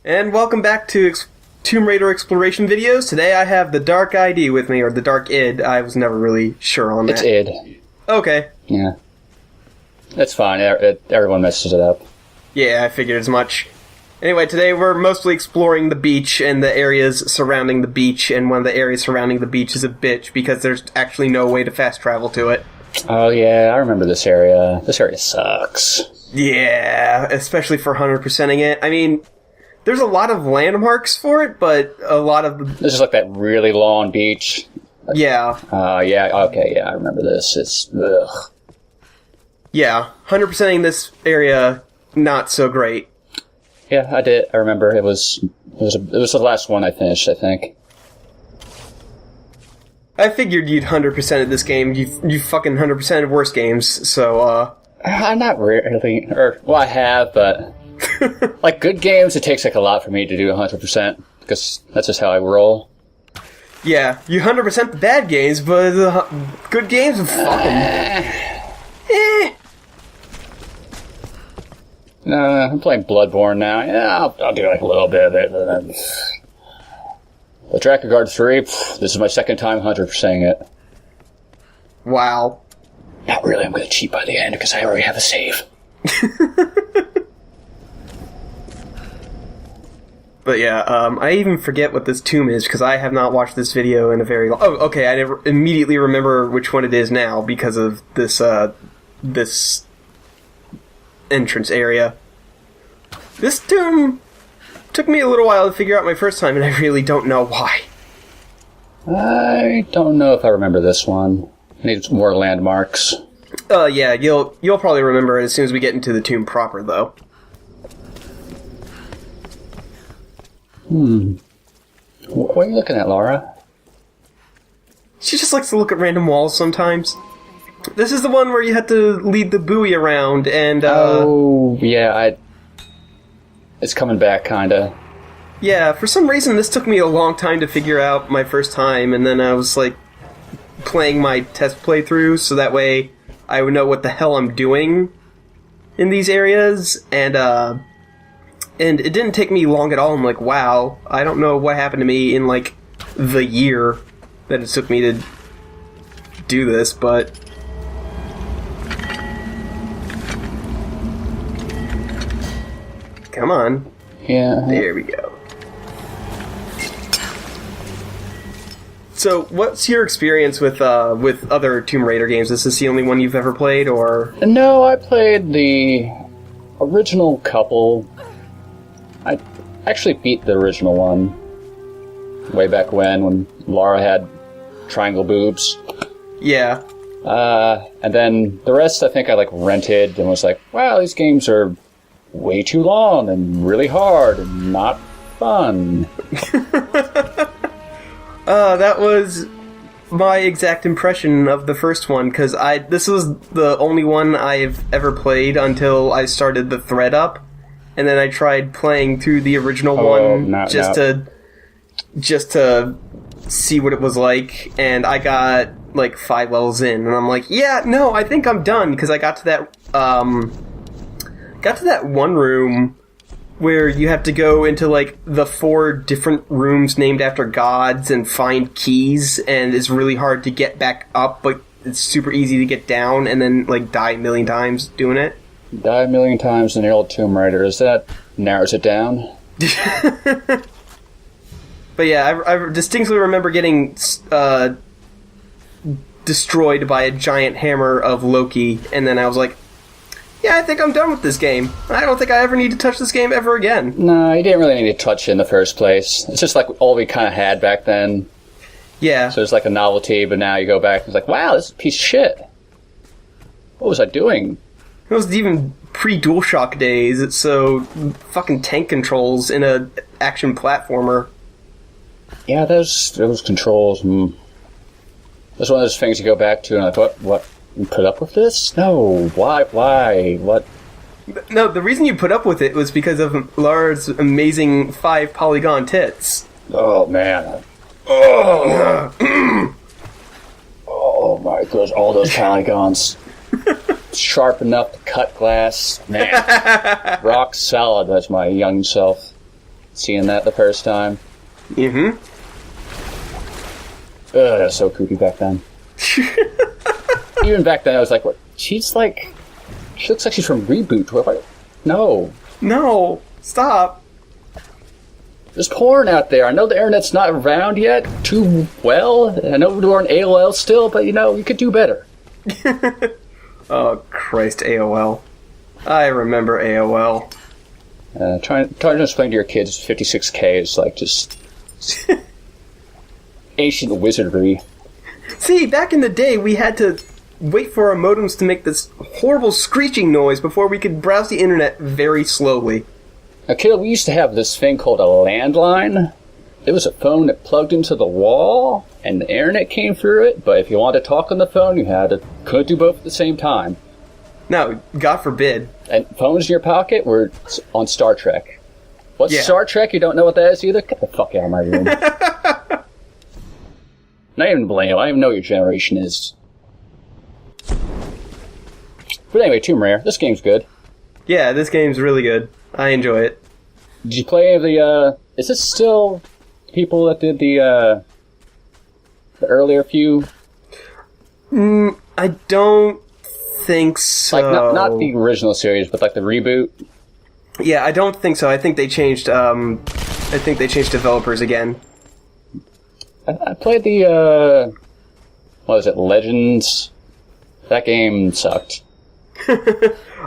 And welcome back to Tomb Raider exploration videos. Today I have the Dark ID with me, or the Dark id. I was never really sure on that. It's id. Okay. Yeah. That's fine. Everyone messes it up. Yeah, I figured as much. Anyway, today we're mostly exploring the beach and the areas surrounding the beach, and one of the areas surrounding the beach is a bitch because there's actually no way to fast travel to it. Oh yeah, I remember this area. This area sucks. Yeah, especially for 100%ing it. I mean, there's a lot of landmarks for it, but a lot of... This is like that really long beach. Yeah. Yeah, okay, yeah, I remember this. It's... ugh. Yeah, 100%ing this area, not so great. Yeah, I did. I remember. It was the last one I finished, I think. I figured you'd 100%ed this game. You fucking 100%ed worse games, so, Not really. Well, I have, but... like, good games, it takes, like, a lot for me to do 100%, because that's just how I roll. Yeah, you 100% the bad games, but good games, fucking... I'm playing Bloodborne now. Yeah, I'll do, like, a little bit of it. The Tracker Guard 3, this is my second time 100%ing it. Wow. Not really, I'm going to cheat by the end, because I already have a save. But yeah, I even forget what this tomb is, because I have not watched this video in a very long... Oh, okay, I never immediately remember which one it is now, because of this, this entrance area. This tomb took me a little while to figure out my first time, and I really don't know why. I don't know if I remember this one. I need some more landmarks. Yeah, you'll probably remember it as soon as we get into the tomb proper, though. What are you looking at, Laura? She just likes to look at random walls sometimes. This is the one where you had to lead the buoy around, and, Oh, yeah, it's coming back, kinda. Yeah, for some reason this took me a long time to figure out my first time, and then I was, like, playing my test playthrough, so that way I would know what the hell I'm doing in these areas, and it didn't take me long at all. I'm like, wow, I don't know what happened to me in, like, the year that it took me to do this, but... Come on. Yeah. There we go. So, what's your experience with other Tomb Raider games? Is this the only one you've ever played, or...? No, I played the original couple. I actually beat the original one way back when Laura had triangle boobs. Yeah. And then the rest I think I, like, rented and was like, wow, these games are way too long and really hard and not fun. That was my exact impression of the first one, because this was the only one I've ever played until I started the thread up, and then I tried playing through the original one just to see what it was like, and I got like 5 levels in, and I'm like, yeah, no, I think I'm done, because I got to that one room where you have to go into, like, the 4 different rooms named after gods and find keys, and it's really hard to get back up, but it's super easy to get down, and then, like, die a million times doing it. Die a million times in the old Tomb Raider. That narrows it down? But yeah, I distinctly remember getting destroyed by a giant hammer of Loki, and then I was like, yeah, I think I'm done with this game. I don't think I ever need to touch this game ever again. No, you didn't really need to touch it in the first place. It's just like all we kind of had back then. Yeah. So it's like a novelty, but now you go back and it's like, wow, this is a piece of shit. What was I doing? It was even pre-DualShock days, so fucking tank controls in a action platformer. Yeah, those controls, That's one of those things you go back to and like, what? You put up with this? No. Why? What? No, the reason you put up with it was because of Lara's amazing 5 polygon tits. Oh, man. Oh, oh my gosh, all those polygons. Sharp enough to cut glass. Man. Rock solid, that's my young self. seeing that the first time. Mm-hmm. Ugh, that was so creepy back then. Even back then, I was like, what? She looks like she's from Reboot. What? No. No. Stop. There's porn out there. I know the internet's not around yet too well. I know we're on AOL still, but you could do better. Oh, Christ, AOL. I remember AOL. Trying to explain to your kids 56K is like just ancient wizardry. See, back in the day, we had to wait for our modems to make this horrible screeching noise before we could browse the internet very slowly. Okay, we used to have this thing called a landline. It was a phone that plugged into the wall, and the internet came through it, but if you wanted to talk on the phone, couldn't do both at the same time. No, God forbid. And phones in your pocket were on Star Trek. What's Star Trek? You don't know what that is either? Get the fuck out of my room. Not even blame. I don't even know what your generation is. But anyway, Tomb Raider. This game's good. Yeah, this game's really good. I enjoy it. Did you play any of the, is this still people that did the earlier few? I don't think so. Like, not the original series, but like the reboot? Yeah, I don't think so. I think they changed, developers again. I played the, what was it, Legends? That game sucked.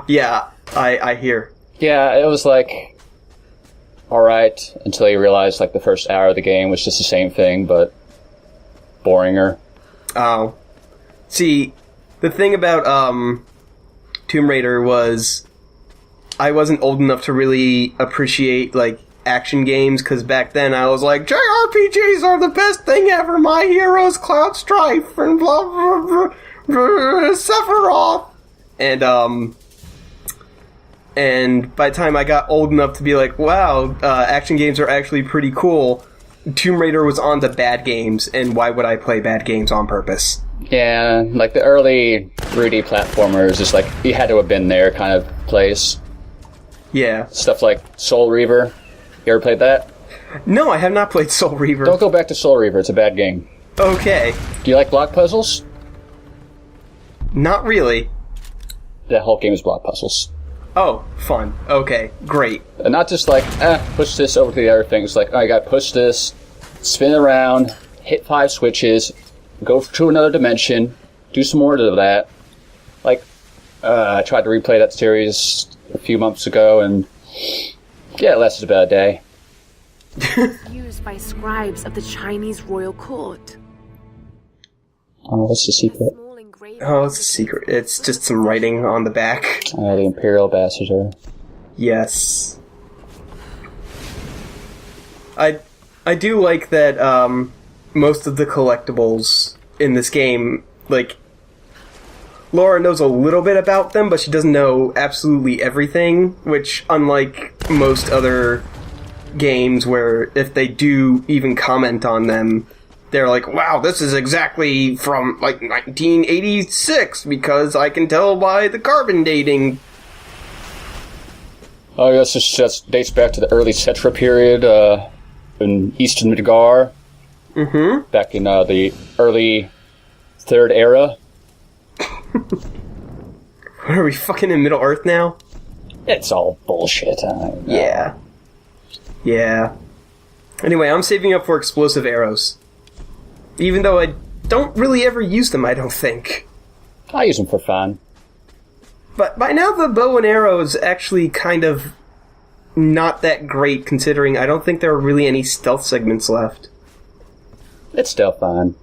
Yeah, I hear. Yeah, it was like, alright, until you realized like the first hour of the game was just the same thing, but boringer. Oh. See, the thing about, Tomb Raider was I wasn't old enough to really appreciate, like, action games, because back then I was like, JRPGs are the best thing ever, my heroes, Cloud Strife, and blah, blah, blah, blah, Sephiroth. And by the time I got old enough to be like, wow, action games are actually pretty cool, Tomb Raider was on the bad games, and why would I play bad games on purpose? Yeah, like the early 3D platformers, just like, you had to have been there kind of place. Yeah. Stuff like Soul Reaver. You ever played that? No, I have not played Soul Reaver. Don't go back to Soul Reaver, it's a bad game. Okay. Do you like block puzzles? Not really. The whole game is block puzzles. Oh, fun. Okay, great. And not just like, push this over to the other thing. It's like, I gotta push this, spin around, hit 5 switches, go to another dimension, do some more of that. Like, I tried to replay that series a few months ago, and yeah, it lasted about a day. Used by scribes of the Chinese royal court. Oh, what's the secret? Oh, it's a secret. It's just some writing on the back. The Imperial Ambassador. Yes. I do like that most of the collectibles in this game, like, Laura knows a little bit about them, but she doesn't know absolutely everything, which, unlike most other games where if they do even comment on them, they're like, wow, this is exactly from, like, 1986, because I can tell by the carbon dating. Oh, yes, this just dates back to the early Cetra period in Eastern Midgar. Mm-hmm. Back in the early Third Era. What, are we fucking in Middle Earth now? It's all bullshit. Yeah. Yeah. Anyway, I'm saving up for explosive arrows. Even though I don't really ever use them, I don't think. I use them for fun. But by now the bow and arrow is actually kind of not that great, considering I don't think there are really any stealth segments left. It's still fun.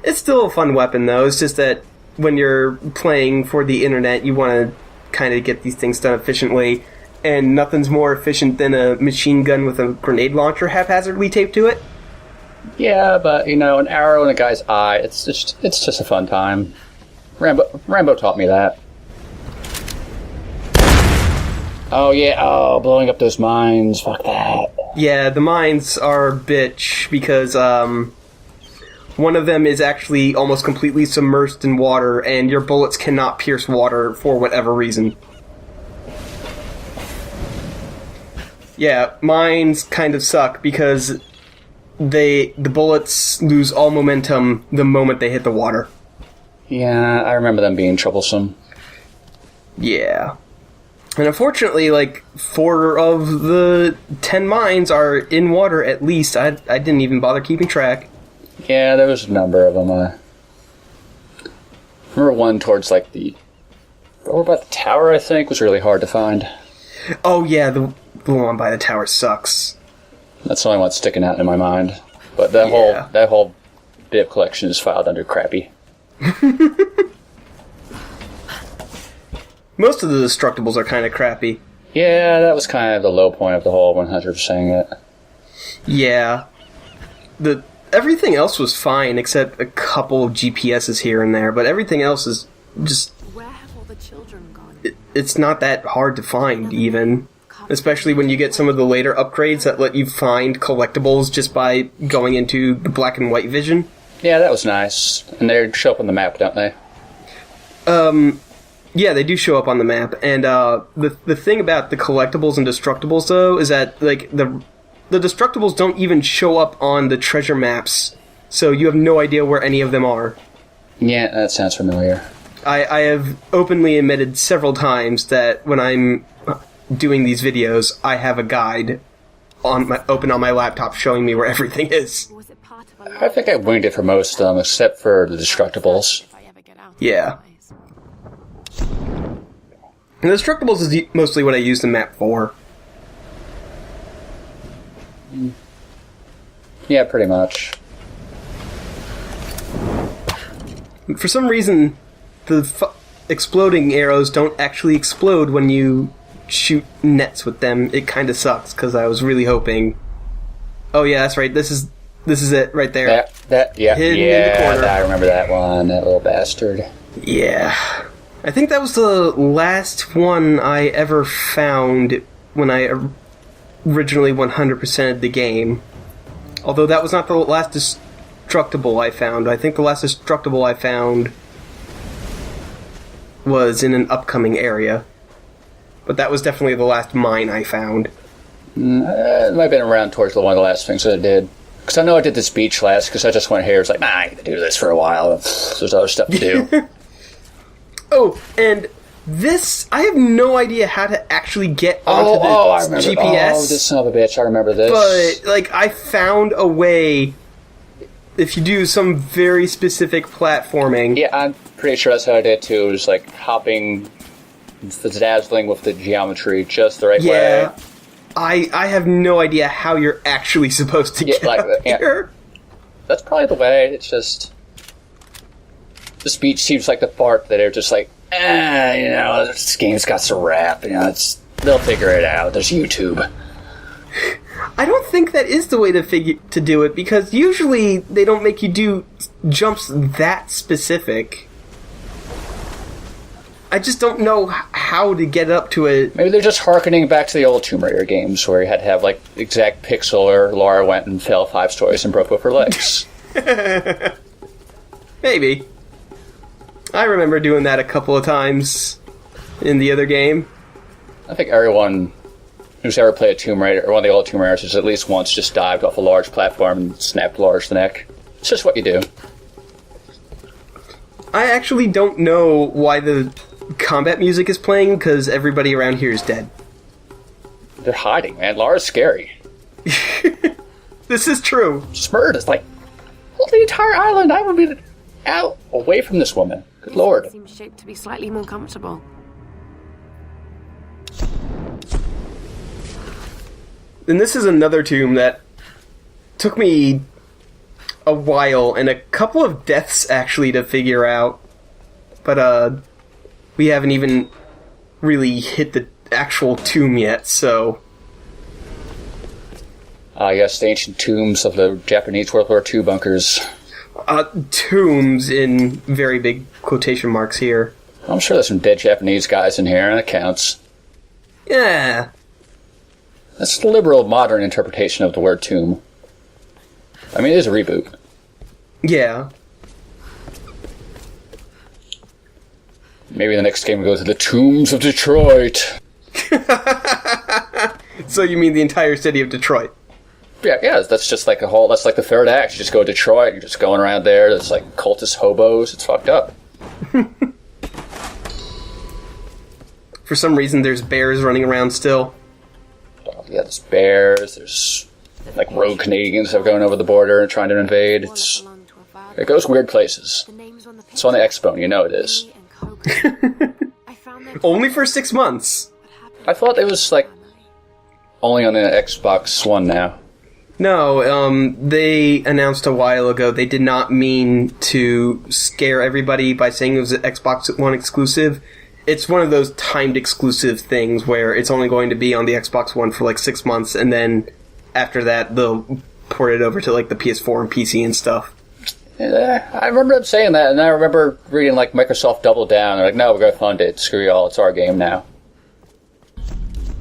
It's still a fun weapon, though. It's just that when you're playing for the internet, you want to kind of get these things done efficiently, and nothing's more efficient than a machine gun with a grenade launcher haphazardly taped to it. Yeah, but, an arrow in a guy's eye, it's just a fun time. Rambo taught me that. Oh, yeah, blowing up those mines, fuck that. Yeah, the mines are a bitch, because, one of them is actually almost completely submerged in water, and your bullets cannot pierce water for whatever reason. Yeah, mines kind of suck because the bullets lose all momentum the moment they hit the water. Yeah, I remember them being troublesome. Yeah. And unfortunately, like, 4 of the 10 mines are in water at least. I didn't even bother keeping track. Yeah, there was a number of them. I remember one towards, like, over about the tower, I think, was really hard to find. Oh, yeah, the one by the tower sucks. That's the only one sticking out in my mind. But that whole bit of collection is filed under crappy. Most of the Destructibles are kind of crappy. Yeah, that was kind of the low point of the whole 100%ing it. Yeah. Everything else was fine, except a couple of GPSs here and there, but everything else is just... Where have all the children gone? It's not that hard to find, even. Especially when you get some of the later upgrades that let you find collectibles just by going into the black and white vision. Yeah, that was nice. And they show up on the map, don't they? Yeah, they do show up on the map. And the thing about the collectibles and Destructibles, though, is that like the Destructibles don't even show up on the treasure maps, so you have no idea where any of them are. Yeah, that sounds familiar. I have openly admitted several times that when I'm doing these videos, I have a guide open on my laptop showing me where everything is. Was it part of I think I winged it for most of them, except for the Destructibles. if I ever get out of Yeah. this place? And the Destructibles is mostly what I use the map for. Yeah, pretty much. For some reason, the exploding arrows don't actually explode when you shoot nets with them. It kind of sucks, because I was really hoping... Oh yeah, that's right, this is it, right there. Yeah, Hidden in the corner. I remember that one, that little bastard. Yeah. I think that was the last one I ever found when I originally 100%ed the game. Although that was not the last Destructible I found. I think the last Destructible I found was in an upcoming area. But that was definitely the last mine I found. It might have been around towards one of the last things that I did. Because I know I did this beach last, because I just went here, it's like, I can do this for a while. There's other stuff to do. Oh, and this, I have no idea how to actually get onto the I remember. GPS. Oh, this son of a bitch, I remember this. But, like, I found a way, if you do some very specific platforming. Yeah, I'm pretty sure that's how I did it too. It was like hopping, dazzling with the geometry just the right way. I have no idea how you're actually supposed to get up here. That's probably the way. It's just... This beach seems like the part that they're just like, this game's got some rap. They'll figure it out. There's YouTube. I don't think that is the way to do it, because usually they don't make you do jumps that specific. I just don't know how to get up to it. Maybe they're just hearkening back to the old Tomb Raider games where you had to have like exact pixel, or Lara went and fell 5 stories and broke both her legs. Maybe. I remember doing that a couple of times in the other game. I think everyone who's ever played a Tomb Raider, or one of the old Tomb Raiders, has at least once just dived off a large platform and snapped Lara's neck. It's just what you do. I actually don't know why the combat music is playing, because everybody around here is dead. They're hiding, man. Lara's scary. This is true. Smurd is like, well, the entire island, I would be out, away from this woman. Good lord. It seems shaped to be slightly more comfortable. And this is another tomb that took me a while and a couple of deaths actually to figure out. But we haven't even really hit the actual tomb yet, so... I guess the ancient tombs of the Japanese World War II bunkers. Tombs in very big quotation marks here. I'm sure there's some dead Japanese guys in here, and it counts. Yeah. That's the liberal modern interpretation of the word tomb. I mean, it is a reboot. Yeah. Maybe the next game will go to the Tombs of Detroit. So you mean the entire city of Detroit? Yeah, that's just like that's like the third act. You just go to Detroit, you're just going around there, there's like cultist hobos, it's fucked up. For some reason, there's bears running around still. Yeah, there's bears, there's like rogue Canadians that are going over the border and trying to invade. It goes weird places. It's on the Expo, you know it is. Only for 6 months. I thought it was like only on the Xbox One now. No, they announced a while ago they did not mean to scare everybody by saying it was an Xbox One exclusive. It's one of those timed exclusive things where it's only going to be on the Xbox One for like 6 months, and then after that they'll port it over to like the PS4 and PC and stuff. Yeah, I remember them saying that, and I remember reading like Microsoft doubled down. They're like, no, we're going to fund it. Screw y'all, it's our game now.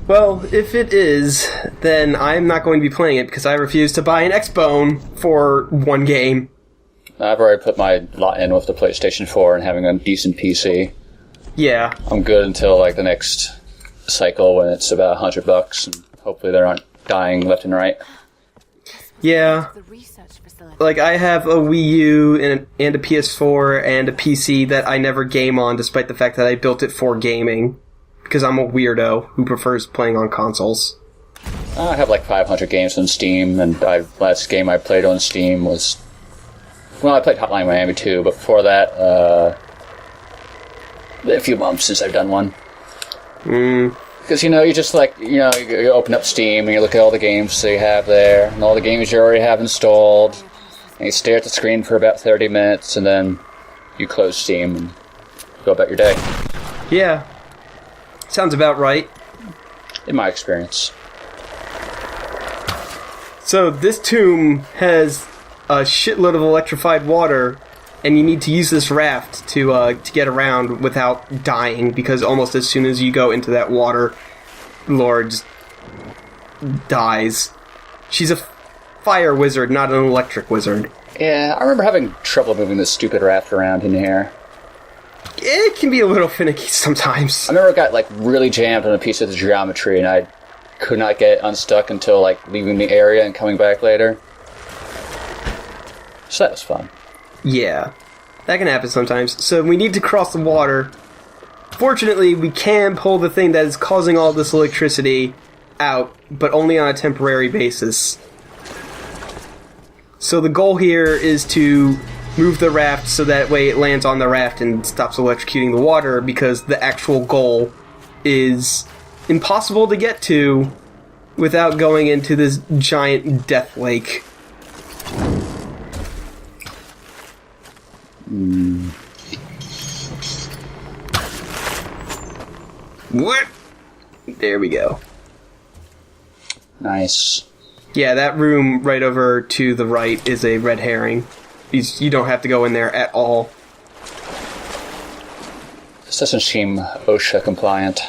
Well, if it is, then I'm not going to be playing it because I refuse to buy an Xbone for one game. I've already put my lot in with the PlayStation 4 and having a decent PC. Yeah. I'm good until like the next cycle when it's about $100, and hopefully they aren't dying left and right. Yeah. Like, I have a Wii U and a PS4 and a PC that I never game on, despite the fact that I built it for gaming. Because I'm a weirdo who prefers playing on consoles. I have like 500 games on Steam, and last game I played on Steam was... Well, I played Hotline Miami 2, but before that, a few months since I've done one. Because, you just like, you open up Steam and you look at all the games they have there, and all the games you already have installed, and you stare at the screen for about 30 minutes, and then you close Steam and go about your day. Yeah. Sounds about right. In my experience. So, this tomb has a shitload of electrified water, and you need to use this raft to get around without dying, because almost as soon as you go into that water, Lord dies. She's a fire wizard, not an electric wizard. Yeah, I remember having trouble moving this stupid raft around in here. It can be a little finicky sometimes. I remember it got, like, really jammed on a piece of the geometry, and I could not get unstuck until, like, leaving the area and coming back later. So that was fun. Yeah, that can happen sometimes. So we need to cross the water. Fortunately, we can pull the thing that is causing all this electricity out, but only on a temporary basis. So the goal here is to move the raft so that way it lands on the raft and stops electrocuting the water, because the actual goal is impossible to get to without going into this giant death lake. What? There we go. Nice. Yeah, that room right over to the right is a red herring. You don't have to go in there at all. This doesn't seem OSHA compliant.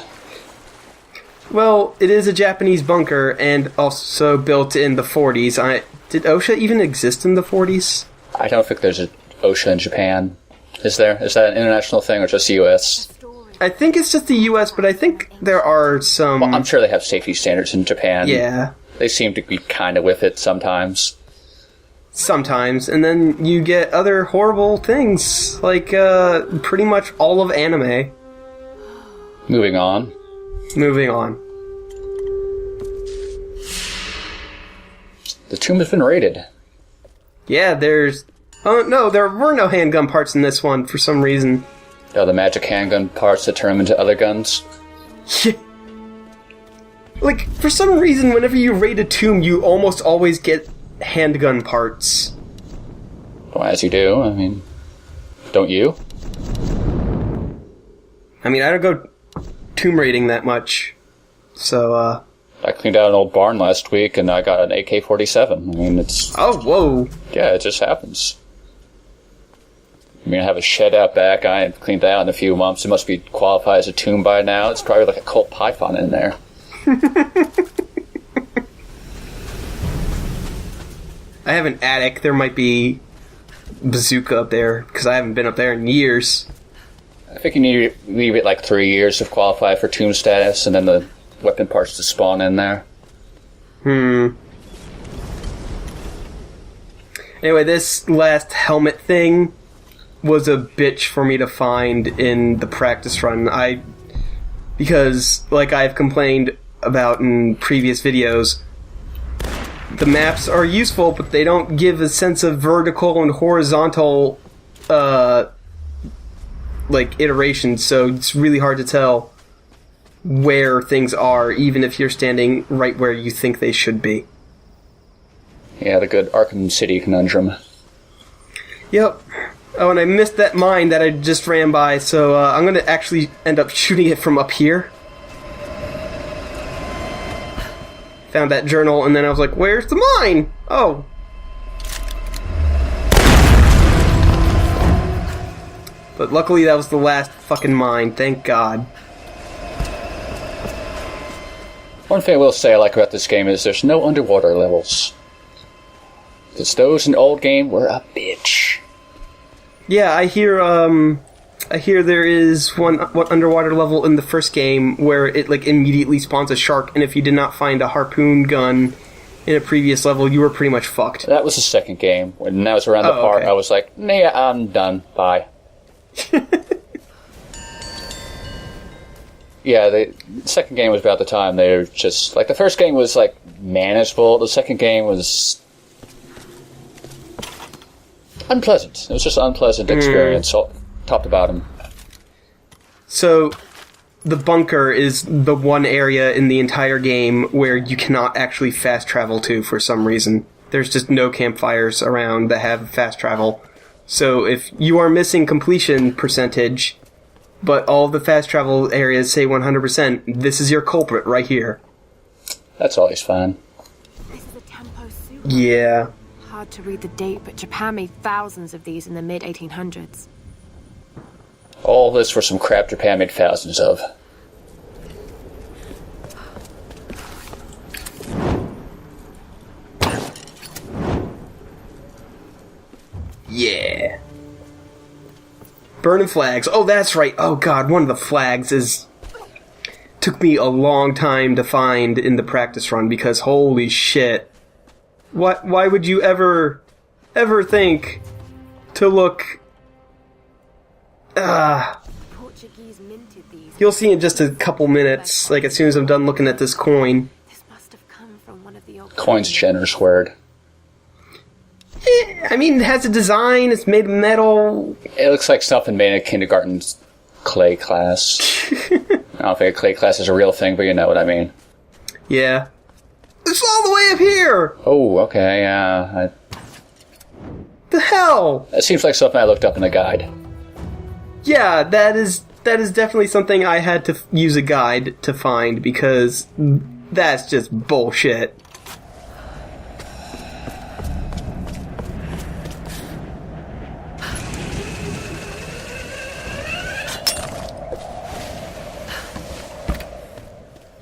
Well, it is a Japanese bunker, and also built in the 40s. Did OSHA even exist in the 40s? I don't think there's an OSHA in Japan. Is there? Is that an international thing or just US? I think it's just the US, but I think there are some... Well, I'm sure they have safety standards in Japan. Yeah. They seem to be kind of with it sometimes. Sometimes, and then you get other horrible things, like pretty much all of anime. Moving on. Moving on. The tomb has been raided. Yeah, there's... Oh, no, there were no handgun parts in this one, for some reason. Oh, the magic handgun parts that turn them into other guns? Yeah. Like, for some reason, whenever you raid a tomb, you almost always get handgun parts. Well, as you do. I mean, don't you? I mean, I don't go tomb raiding that much. So, I cleaned out an old barn last week, and I got an AK-47. I mean, it's... Oh, whoa. Yeah, it just happens. I mean, I have a shed out back. I haven't cleaned that out in a few months. It must be qualified as a tomb by now. It's probably like a Colt Python in there. I have an attic. There might be bazooka up there, because I haven't been up there in years. I think you need to leave it like 3 years to qualify for tomb status, and then the weapon parts to spawn in there. Anyway, this last helmet thing was a bitch for me to find in the practice run. Because, like I've complained about in previous videos, the maps are useful, but they don't give a sense of vertical and horizontal, iteration, so it's really hard to tell where things are, even if you're standing right where you think they should be. Yeah, the good Arkham City conundrum. Yep. Oh, and I missed that mine that I just ran by, so I'm going to actually end up shooting it from up here. Found that journal, and then I was like, where's the mine? Oh. But luckily that was the last fucking mine, thank God. One thing I will say I like about this game is there's no underwater levels. Because those in the old game were a bitch. Yeah, I hear there is one underwater level in the first game where it immediately spawns a shark, and if you did not find a harpoon gun in a previous level, you were pretty much fucked. That was the second game. When I was around the part, okay. I was like, nah, I'm done. Bye. Yeah, the second game was about the time they were just... the first game was, manageable. The second game was... unpleasant. It was just an unpleasant experience, top to bottom. So, the bunker is the one area in the entire game where you cannot actually fast travel to for some reason. There's just no campfires around that have fast travel. So, if you are missing completion percentage, but all the fast travel areas say 100%, this is your culprit right here. That's always fun. This is a tempo suit. Yeah. Hard to read the date, but Japan made thousands of these in the mid-1800s. All this for some crap Japan made thousands of. Yeah. Burning flags. Oh, that's right. Oh, God, one of the flags took me a long time to find in the practice run, because holy shit. Why would you ever think to look... Portuguese minted these. You'll see in just a couple minutes, as soon as I'm done looking at this coin. This must have come from one of the old coin's gender squared. I mean, it has a design, it's made of metal. It looks like something made in a kindergarten's clay class. I don't think a clay class is a real thing, but you know what I mean. Yeah. It's all the way up here! Oh, okay, yeah. The hell? It seems like something I looked up in a guide. Yeah, that is definitely something I had to use a guide to find, because that's just bullshit.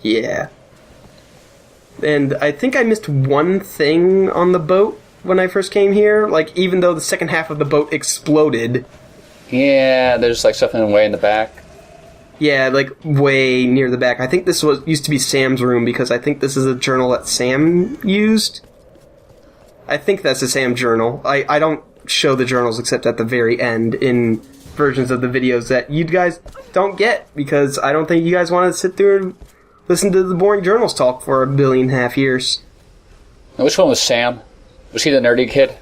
Yeah. And I think I missed one thing on the boat when I first came here. Even though the second half of the boat exploded. Yeah, there's something way in the back. Yeah, way near the back. I think this used to be Sam's room, because I think this is a journal that Sam used. I think that's a Sam journal. I don't show the journals except at the very end in versions of the videos that you guys don't get, because I don't think you guys want to sit through and listen to the boring journals talk for 1.5 billion years. Now, which one was Sam? Was he the nerdy kid?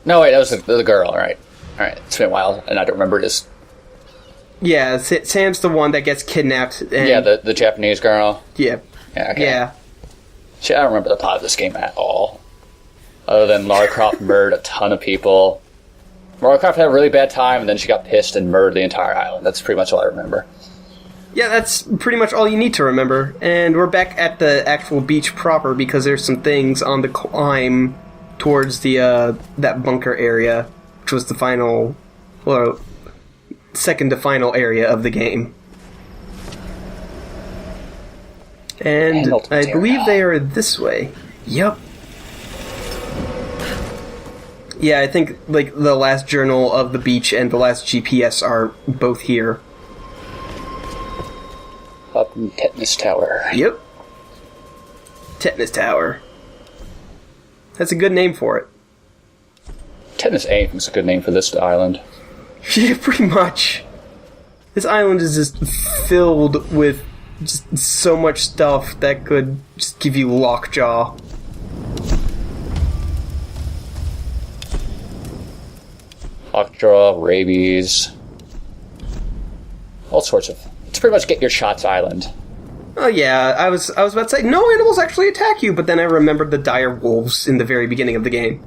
No, wait, that was the girl, alright. Alright, it's been a while, and I don't remember this. Yeah, Sam's the one that gets kidnapped. And yeah, the Japanese girl. Yeah. Yeah, okay. Yeah. See, I don't remember the plot of this game at all. Other than Lara Croft murdered a ton of people. Lara Croft had a really bad time, and then she got pissed and murdered the entire island. That's pretty much all I remember. Yeah, that's pretty much all you need to remember. And we're back at the actual beach proper, because there's some things on the climb towards the that bunker area, which was the final, second to final area of the game. And I believe they are this way. Yep. Yeah, I think the last journal of the beach and the last GPS are both here. Up in Tetanus Tower. Yep. Tetanus Tower. That's a good name for it. Tetanus Aim is a good name for this island. Yeah, pretty much. This island is just filled with just so much stuff that could just give you lockjaw. Lockjaw, rabies, all sorts of... It's pretty much get your shots island. Oh yeah, I was about to say, no animals actually attack you, but then I remembered the dire wolves in the very beginning of the game.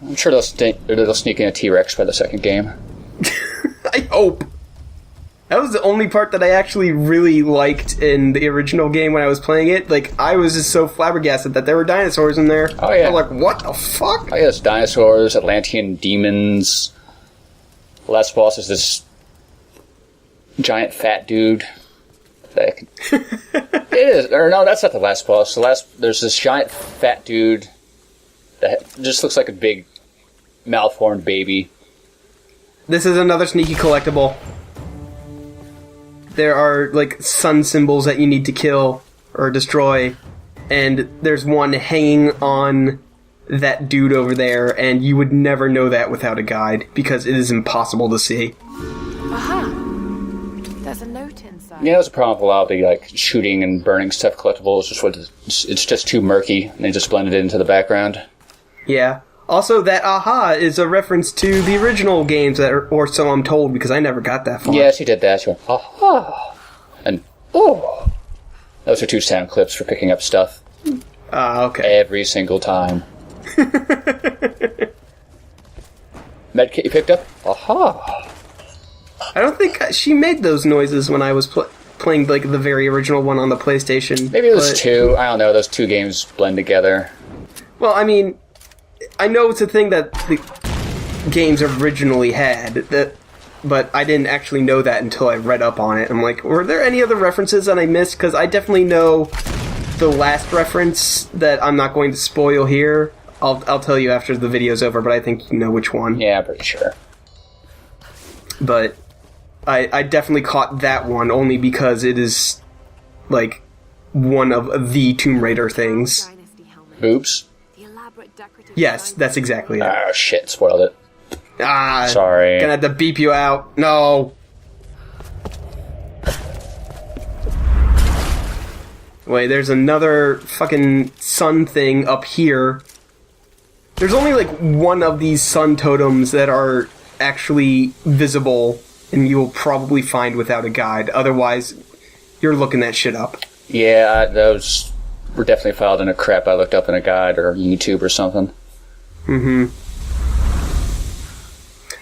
I'm sure they'll sneak in a T-Rex by the second game. I hope. That was the only part that I actually really liked in the original game when I was playing it. Like, I was just so flabbergasted that there were dinosaurs in there. Oh, yeah. I was like, what the fuck? Oh, yeah, there's dinosaurs, Atlantean demons. The last boss is this giant fat dude. It is. Or no, that's not the last boss. There's this giant fat dude that just looks like a big malformed baby. This is another sneaky collectible. There are, like, sun symbols that you need to kill or destroy, and there's one hanging on that dude over there, and you would never know that without a guide, because it is impossible to see. Aha! There's a note inside. Yeah, that's a problem with a lot of the, like, shooting and burning stuff collectibles. It's just too murky, and they just blended it into the background. Yeah. Also, that aha is a reference to the original games, or so I'm told, because I never got that far. Yeah, she did that. She went, aha! And, oh! Those are 2 sound clips for picking up stuff. Okay. Every single time. Medkit you picked up? Aha! I don't think she made those noises when I was playing, like, the very original one on the PlayStation. Maybe it was 2. I don't know. Those 2 games blend together. Well, I mean, I know it's a thing that the games originally had, but I didn't actually know that until I read up on it. I'm like, were there any other references that I missed? Because I definitely know the last reference that I'm not going to spoil here. I'll tell you after the video's over, but I think you know which one. Yeah, I'm pretty sure. But I definitely caught that one only because it is, like, one of the Tomb Raider things. Dynasty helmet. Boobs? The elaborate decorative Yes, design- that's exactly it. Oh, shit. Spoiled it. Sorry. Gonna have to beep you out. No. Wait, there's another fucking sun thing up here. There's only, like, one of these sun totems that are actually visible, and you'll probably find without a guide. Otherwise, you're looking that shit up. Yeah, those were definitely filed in a crap I looked up in a guide or YouTube or something. Mm-hmm.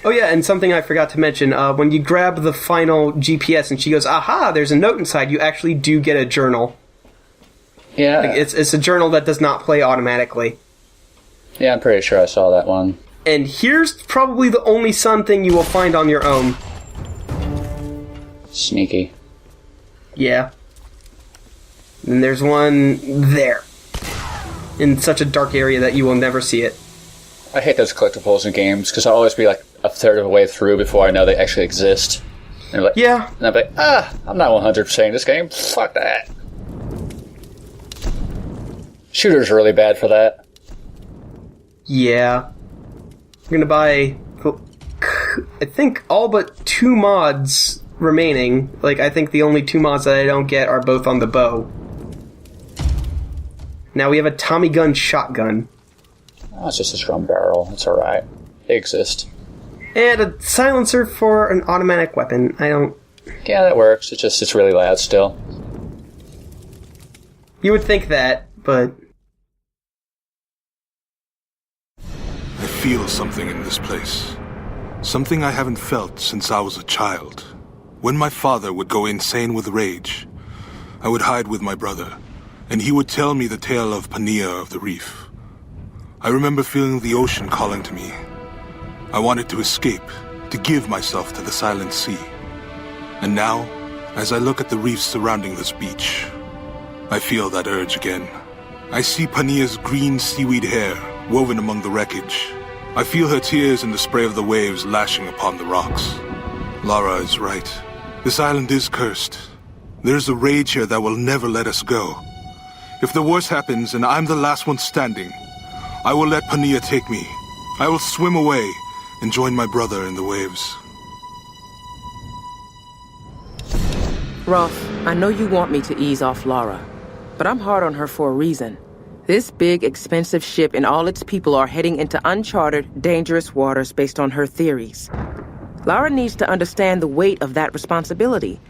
Oh yeah, and something I forgot to mention, when you grab the final GPS and she goes, aha, there's a note inside, you actually do get a journal. Yeah. Like, it's a journal that does not play automatically. Yeah, I'm pretty sure I saw that one. And here's probably the only sun thing you will find on your own. Sneaky. Yeah. And there's one there. In such a dark area that you will never see it. I hate those collectibles in games, because I'll always be like a third of the way through before I know they actually exist. And like, yeah. And I'm like, I'm not 100% in this game. Fuck that. Shooters are really bad for that. Yeah. I'm gonna buy, I think, all but 2 mods remaining. Like, I think the only 2 mods that I don't get are both on the bow. Now we have a Tommy gun shotgun. Oh, it's just a drum barrel. It's alright. They exist. And a silencer for an automatic weapon. I don't... Yeah, that works. It's really loud still. You would think that, but... I feel something in this place. Something I haven't felt since I was a child. When my father would go insane with rage, I would hide with my brother, and he would tell me the tale of Pania of the Reef. I remember feeling the ocean calling to me. I wanted to escape, to give myself to the silent sea. And now, as I look at the reefs surrounding this beach, I feel that urge again. I see Pania's green seaweed hair woven among the wreckage. I feel her tears in the spray of the waves lashing upon the rocks. Lara is right. This island is cursed. There's a rage here that will never let us go. If the worst happens and I'm the last one standing, I will let Pania take me. I will swim away and join my brother in the waves. Ruff, I know you want me to ease off Lara, but I'm hard on her for a reason. This big, expensive ship and all its people are heading into uncharted, dangerous waters based on her theories. Lara needs to understand the weight of that responsibility.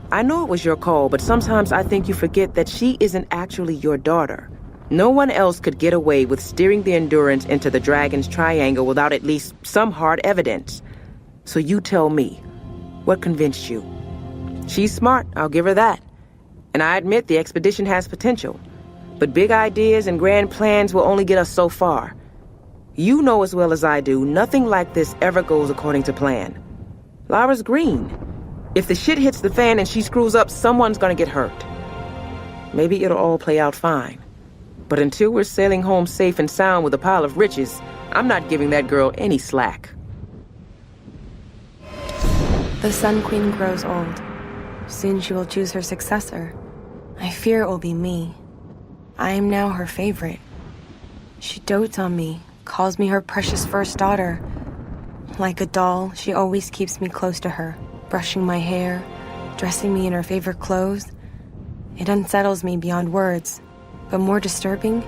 I know it was your call, but sometimes I think you forget that she isn't actually your daughter. No one else could get away with steering the Endurance into the Dragon's Triangle without at least some hard evidence. So you tell me, what convinced you? She's smart, I'll give her that. And I admit the expedition has potential. But big ideas and grand plans will only get us so far. You know as well as I do, nothing like this ever goes according to plan. Lara's green. If the shit hits the fan and she screws up, someone's gonna get hurt. Maybe it'll all play out fine. But until we're sailing home safe and sound with a pile of riches, I'm not giving that girl any slack. The Sun Queen grows old. Soon she will choose her successor. I fear it will be me. I am now her favorite. She dotes on me, calls me her precious first daughter. Like a doll, she always keeps me close to her, brushing my hair, dressing me in her favorite clothes. It unsettles me beyond words, but more disturbing,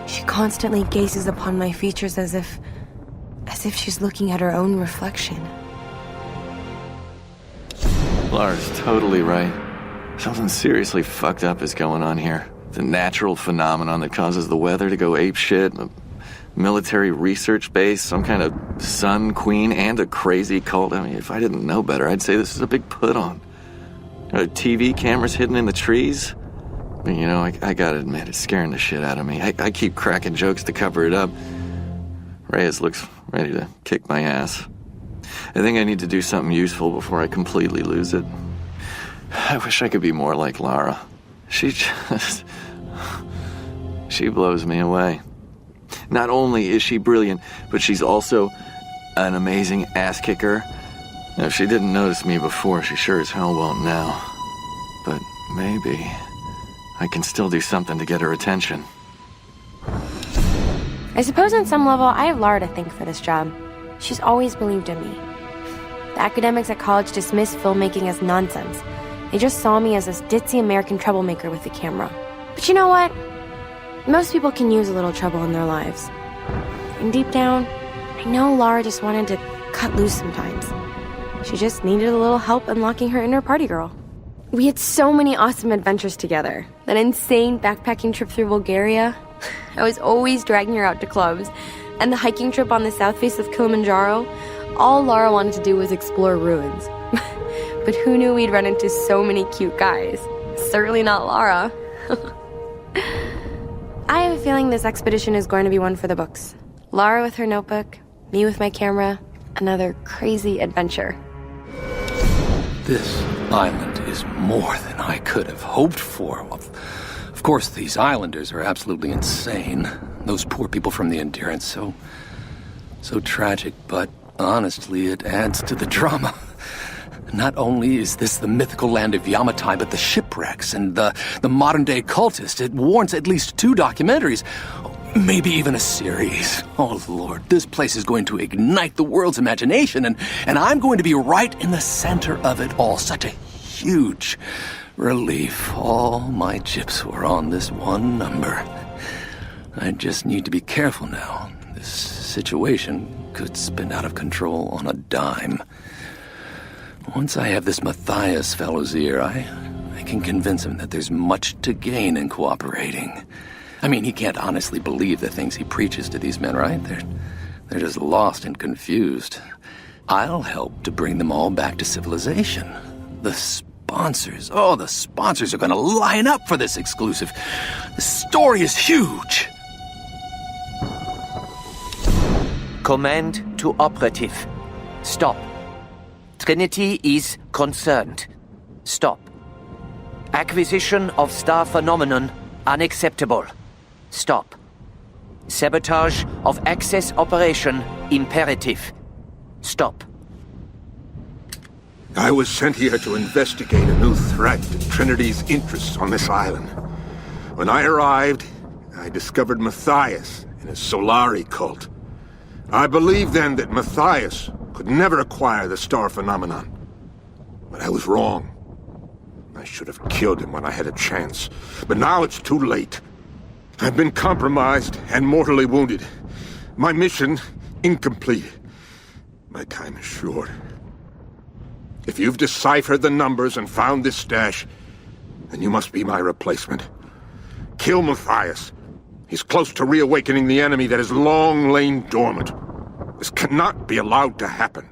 she constantly gazes upon my features as if she's looking at her own reflection. Lara's totally right. Something seriously fucked up is going on here. The natural phenomenon that causes the weather to go apeshit, a military research base, some kind of sun queen, and a crazy cult. I mean, if I didn't know better, I'd say this is a big put-on. TV cameras hidden in the trees. But, you know, I gotta admit, it's scaring the shit out of me. I keep cracking jokes to cover it up. Reyes looks ready to kick my ass. I think I need to do something useful before I completely lose it. I wish I could be more like Lara. She blows me away. Not only is she brilliant, but she's also an amazing ass kicker. Now, if she didn't notice me before, she sure as hell won't now. But maybe I can still do something to get her attention. I suppose on some level, I have Lara to thank for this job. She's always believed in me. The academics at college dismissed filmmaking as nonsense. They just saw me as this ditzy American troublemaker with the camera. But you know what? Most people can use a little trouble in their lives. And deep down, I know Lara just wanted to cut loose sometimes. She just needed a little help unlocking her inner party girl. We had so many awesome adventures together. That insane backpacking trip through Bulgaria. I was always dragging her out to clubs. And the hiking trip on the south face of Kilimanjaro. All Lara wanted to do was explore ruins. But who knew we'd run into so many cute guys? Certainly not Lara. I have a feeling this expedition is going to be one for the books. Lara with her notebook, me with my camera, another crazy adventure. This island is more than I could have hoped for. Of course, these islanders are absolutely insane. Those poor people from the Endurance, so tragic, but honestly, it adds to the drama. Not only is this the mythical land of Yamatai, but the shipwrecks and the modern-day cultist. It warrants at least 2 documentaries, maybe even a series. Oh, Lord, this place is going to ignite the world's imagination, and I'm going to be right in the center of it all. Such a huge relief. All my chips were on this one number. I just need to be careful now. This situation could spin out of control on a dime. Once I have this Matthias fellow's ear, I can convince him that there's much to gain in cooperating. I mean, he can't honestly believe the things he preaches to these men, right? They're just lost and confused. I'll help to bring them all back to civilization. The sponsors are going to line up for this exclusive. The story is huge. Command to operative. Stop. Trinity is concerned. Stop. Acquisition of star phenomenon unacceptable. Stop. Sabotage of access operation imperative. Stop. I was sent here to investigate a new threat to Trinity's interests on this island. When I arrived, I discovered Matthias and his Solari cult. I believed then that Matthias could never acquire the star phenomenon. But I was wrong. I should have killed him when I had a chance. But now it's too late. I've been compromised and mortally wounded. My mission, incomplete. My time is short. If you've deciphered the numbers and found this stash, then you must be my replacement. Kill Matthias. He's close to reawakening the enemy that has long lain dormant. This cannot be allowed to happen.